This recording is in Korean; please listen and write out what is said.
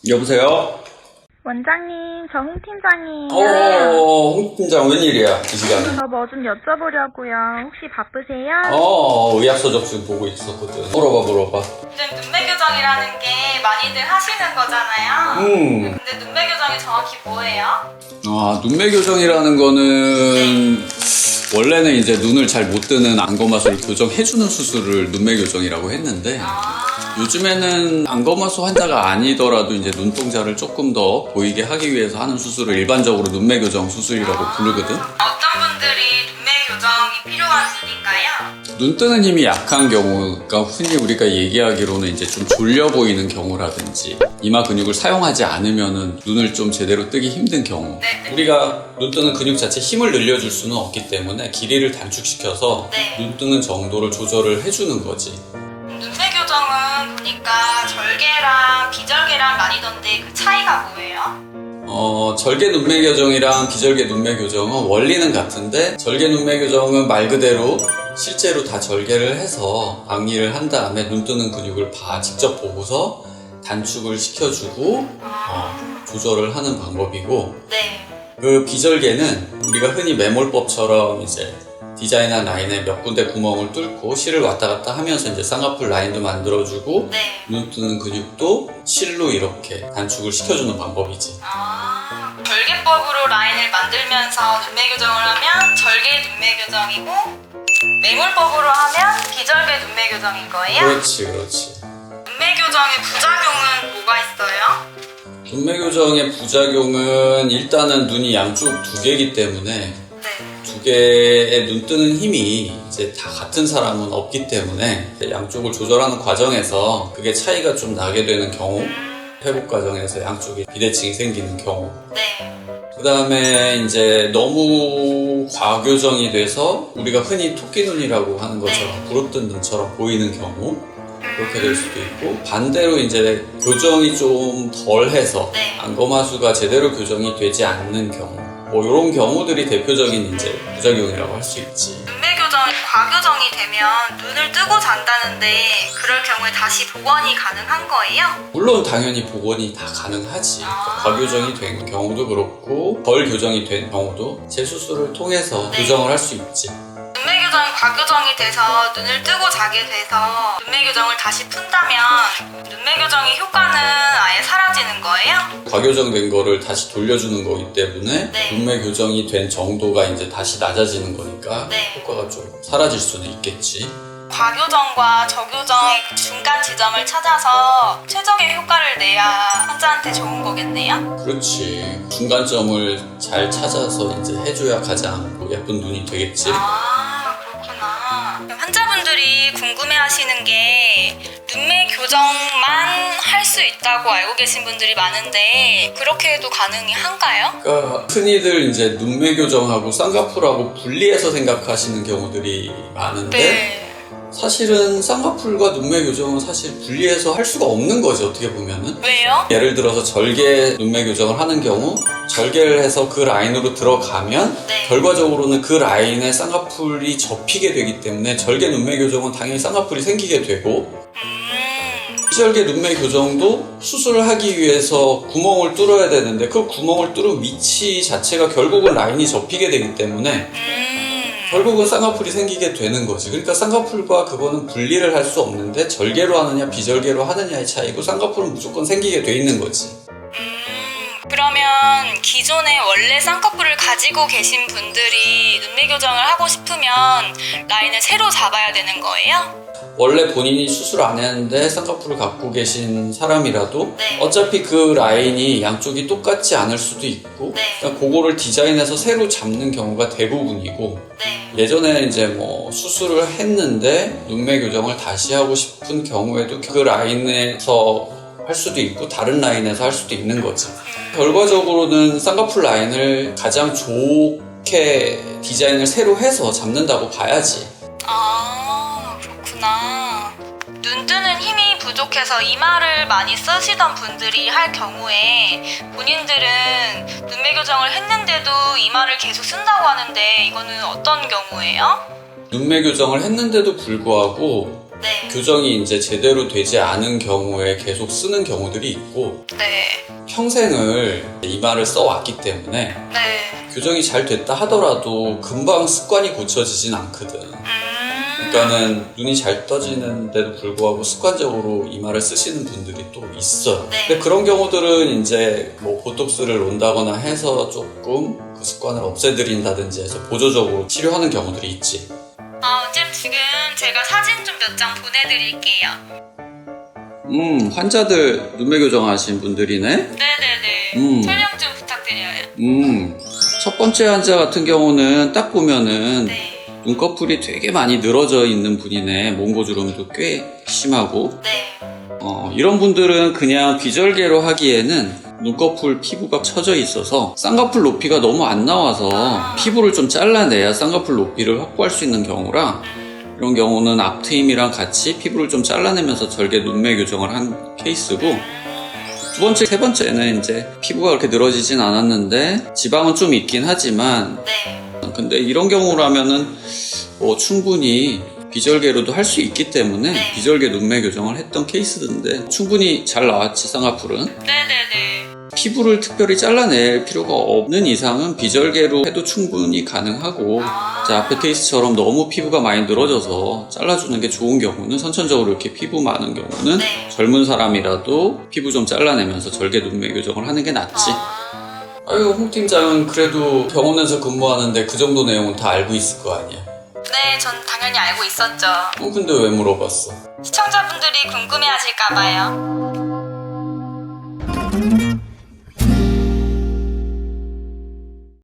여보세요? 원장님, 저 홍 팀장이에요. 홍 팀장 웬일이야, 이 시간에? 저 뭐 좀 여쭤보려고요. 혹시 바쁘세요? 의학서 접수 보고 있었거든. 물어봐. 요즘 눈매 교정이라는 게 많이들 하시는 거잖아요. 근데 눈매 교정이 정확히 뭐예요? 눈매 교정이라는 거는 원래는 이제 눈을 잘 못 뜨는 안검하수를 교정해주는 수술을 눈매 교정이라고 했는데 요즘에는 안검하수 환자가 아니더라도 이제 눈동자를 조금 더 보이게 하기 위해서 하는 수술을 일반적으로 눈매 교정 수술이라고 부르거든. 어떤 분들이 눈매 교정이 필요한 분인가요? 눈 뜨는 힘이 약한 경우가 흔히 우리가 얘기하기로는 이제 좀 졸려 보이는 경우라든지 이마 근육을 사용하지 않으면은 눈을 좀 제대로 뜨기 힘든 경우. 우리가 눈 뜨는 근육 자체 힘을 늘려줄 수는 없기 때문에 길이를 단축시켜서 눈 뜨는 정도를 조절을 해주는 거지. 눈매 교정은 보니까 절개랑 비절개랑 나뉘던데 그 차이가 뭐예요? 절개 눈매 교정이랑 비절개 눈매 교정은 원리는 같은데 절개 눈매 교정은 말 그대로 실제로 다 절개를 해서 악리를 한 다음에 눈 뜨는 근육을 직접 보고서 단축을 시켜주고 조절을 하는 방법이고 그 비절개는 우리가 흔히 매몰법처럼 이제 디자인한 라인에 몇 군데 구멍을 뚫고 실을 왔다 갔다 하면서 이제 쌍꺼풀 라인도 만들어주고 눈 뜨는 근육도 실로 이렇게 단축을 시켜주는 방법이지. 절개법으로 라인을 만들면서 눈매 교정을 하면 절개 눈매 교정이고 매몰법으로 하면 비절개 눈매 교정인 거예요? 그렇지. 눈매 교정의 부작용은 뭐가 있어요? 눈매 교정의 부작용은 일단은 눈이 양쪽 두 개이기 때문에 두 개의 눈 뜨는 힘이 이제 다 같은 사람은 없기 때문에 양쪽을 조절하는 과정에서 그게 차이가 좀 나게 되는 경우, 회복 과정에서 양쪽에 비대칭이 생기는 경우, 그 다음에 이제 너무 과교정이 돼서 우리가 흔히 토끼눈이라고 하는 것처럼 부릅뜬 눈처럼 보이는 경우, 그렇게 될 수도 있고, 반대로 이제 교정이 좀 덜해서 안검하수가 제대로 교정이 되지 않는 경우, 이런 경우들이 대표적인 이제 부작용이라고 할 수 있지. 눈매 교정이 과교정이 되면 눈을 뜨고 잔다는데 그럴 경우에 다시 복원이 가능한 거예요? 물론 당연히 복원이 다 가능하지. 과교정이 된 경우도 그렇고 덜 교정이 된 경우도 재수술을 통해서 교정을 할 수 있지. 눈매 교정이 과교정이 돼서 눈을 뜨고 자게 돼서 눈매 교정을 다시 푼다면 눈매 교정의 효과는 아예 사라지는 거예요? 과교정된 거를 다시 돌려주는 거기 때문에 눈매 교정이 된 정도가 이제 다시 낮아지는 거니까 효과가 좀 사라질 수는 있겠지. 과교정과 저교정의 중간 지점을 찾아서 최적의 효과를 내야 환자한테 좋은 거겠네요? 그렇지. 중간점을 잘 찾아서 이제 해줘야 가장 예쁜 눈이 되겠지. 그렇구나. 환자분들이 궁금해하시는 게 눈매 교정만 할 수 있다고 알고 계신 분들이 많은데 그렇게 해도 가능한가요? 그러니까 흔히들 이제 눈매 교정하고 쌍꺼풀하고 분리해서 생각하시는 경우들이 많은데 사실은 쌍꺼풀과 눈매 교정은 사실 분리해서 할 수가 없는 거지, 어떻게 보면은. 왜요? 예를 들어서 절개 눈매 교정을 하는 경우 절개를 해서 그 라인으로 들어가면 결과적으로는 그 라인에 쌍꺼풀이 접히게 되기 때문에 절개 눈매 교정은 당연히 쌍꺼풀이 생기게 되고 비절개 눈매 교정도 수술을 하기 위해서 구멍을 뚫어야 되는데 그 구멍을 뚫은 위치 자체가 결국은 라인이 접히게 되기 때문에 결국은 쌍꺼풀이 생기게 되는 거지. 그러니까 쌍꺼풀과 그거는 분리를 할 수 없는데 절개로 하느냐 비절개로 하느냐의 차이고 쌍꺼풀은 무조건 생기게 돼 있는 거지. 그러면 기존에 원래 쌍꺼풀을 가지고 계신 분들이 눈매 교정을 하고 싶으면 라인을 새로 잡아야 되는 거예요? 원래 본인이 수술 안 했는데 쌍꺼풀을 갖고 계신 사람이라도 어차피 그 라인이 양쪽이 똑같지 않을 수도 있고 그러니까 그거를 디자인해서 새로 잡는 경우가 대부분이고 예전에 이제 뭐 수술을 했는데 눈매 교정을 다시 하고 싶은 경우에도 그 라인에서 할 수도 있고 다른 라인에서 할 수도 있는 거지. 결과적으로는 쌍꺼풀 라인을 가장 좋게 디자인을 새로 해서 잡는다고 봐야지. 그렇구나. 눈 뜨는 힘이 부족한 부족해서 이마를 많이 쓰시던 분들이 할 경우에 본인들은 눈매 교정을 했는데도 이마를 계속 쓴다고 하는데 이거는 어떤 경우예요? 눈매 교정을 했는데도 불구하고 네. 교정이 이제 제대로 되지 않은 경우에 계속 쓰는 경우들이 있고, 네. 평생을 이마를 써왔기 때문에 네. 교정이 잘 됐다 하더라도 금방 습관이 고쳐지진 않거든. 그러니까는 눈이 잘 떠지는데도 불구하고 습관적으로 이마를 쓰시는 분들이 또 있어요. 네. 근데 그런 경우들은 이제 뭐 보톡스를 놓는다거나 해서 조금 그 습관을 없애드린다든지 해서 보조적으로 치료하는 경우들이 있지. 쌤 지금 제가 사진 좀 몇 장 보내드릴게요. 환자들 눈매 교정하신 분들이네? 네네네. 촬영 좀 부탁드려요. 첫 번째 환자 같은 경우는 딱 보면은 네. 눈꺼풀이 되게 많이 늘어져 있는 분이네. 몽고주름도 꽤 심하고. 네. 이런 분들은 그냥 비절개로 하기에는 눈꺼풀 피부가 처져 있어서 쌍꺼풀 높이가 너무 안 나와서 피부를 좀 잘라내야 쌍꺼풀 높이를 확보할 수 있는 경우라, 이런 경우는 앞트임이랑 같이 피부를 좀 잘라내면서 절개 눈매 교정을 한 케이스고, 두 번째, 세 번째는 이제 피부가 그렇게 늘어지진 않았는데 지방은 좀 있긴 하지만, 네. 근데 이런 경우라면은 충분히 비절개로도 할 수 있기 때문에 네. 비절개 눈매 교정을 했던 케이스인데 충분히 잘 나왔지. 쌍꺼풀은 네네네. 피부를 특별히 잘라낼 필요가 없는 이상은 비절개로 해도 충분히 가능하고, 자, 앞에 케이스처럼 너무 피부가 많이 늘어져서 잘라주는 게 좋은 경우는, 선천적으로 이렇게 피부 많은 경우는 네. 젊은 사람이라도 피부 좀 잘라내면서 절개 눈매 교정을 하는 게 낫지. 아유, 홍 팀장은 그래도 병원에서 근무하는데 그 정도 내용은 다 알고 있을 거 아니야. 네, 전 당연히 알고 있었죠. 근데 왜 물어봤어? 시청자분들이 궁금해하실까봐요.